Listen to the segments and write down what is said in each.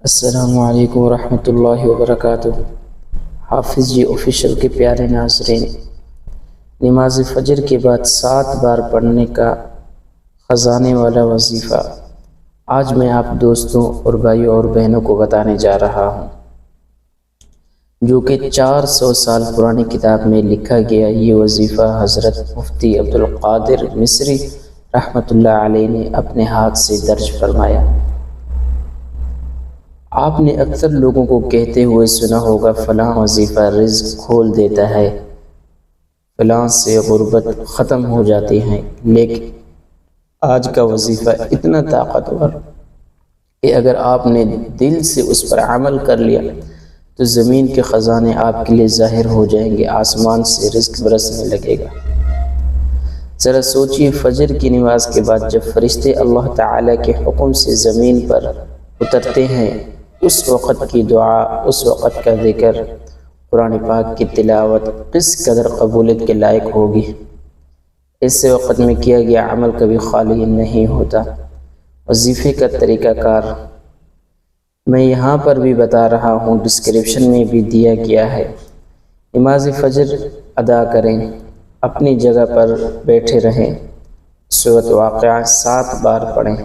السلام علیکم ورحمۃ اللہ وبرکاتہ۔ حافظ جی آفیشیل کے پیارے ناظرین، نماز فجر کے بعد 7 بار پڑھنے کا خزانے والا وظیفہ آج میں آپ دوستوں اور بھائیوں اور بہنوں کو بتانے جا رہا ہوں، جو کہ 400 سال پرانی کتاب میں لکھا گیا۔ یہ وظیفہ حضرت مفتی عبدالقادر مصری رحمۃ اللہ علیہ نے اپنے ہاتھ سے درج فرمایا۔ آپ نے اکثر لوگوں کو کہتے ہوئے سنا ہوگا، فلاں وظیفہ رزق کھول دیتا ہے، فلاں سے غربت ختم ہو جاتی ہے، لیکن آج کا وظیفہ اتنا طاقتور کہ اگر آپ نے دل سے اس پر عمل کر لیا تو زمین کے خزانے آپ کے لیے ظاہر ہو جائیں گے، آسمان سے رزق برسنے لگے گا۔ ذرا سوچئے، فجر کی نماز کے بعد جب فرشتے اللہ تعالیٰ کے حکم سے زمین پر اترتے ہیں، اس وقت کی دعا، اس وقت کا ذکر، قرآن پاک کی تلاوت کس قدر قبولیت کے لائق ہوگی۔ ایسے وقت میں کیا گیا عمل کبھی خالی نہیں ہوتا۔ وظیفے کا طریقہ کار میں یہاں پر بھی بتا رہا ہوں، ڈسکرپشن میں بھی دیا گیا ہے۔ نماز فجر ادا کریں، اپنی جگہ پر بیٹھے رہیں، سورۃ واقعہ 7 بار پڑھیں۔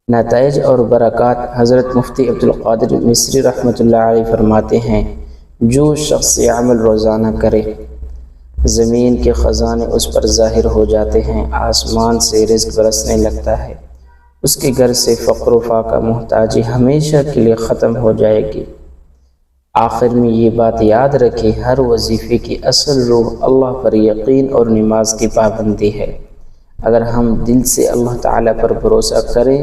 نتائج اور برکات۔ حضرت مفتی عبدالقادر مصری رحمۃ اللہ علیہ فرماتے ہیں، جو شخص یہ عمل روزانہ کرے، زمین کے خزانے اس پر ظاہر ہو جاتے ہیں، آسمان سے رزق برسنے لگتا ہے، اس کے گھر سے فقر و فاقہ، محتاجی ہمیشہ کے لیے ختم ہو جائے گی۔ آخر میں یہ بات یاد رکھیں، ہر وظیفے کی اصل روح اللہ پر یقین اور نماز کی پابندی ہے۔ اگر ہم دل سے اللہ تعالیٰ پر بھروسہ کریں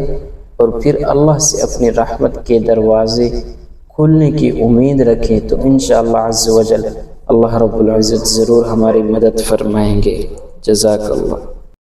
اور پھر اللہ سے اپنی رحمت کے دروازے کھلنے کی امید رکھیں تو انشاءاللہ عز و جل اللہ رب العزت ضرور ہماری مدد فرمائیں گے۔ جزاک اللہ۔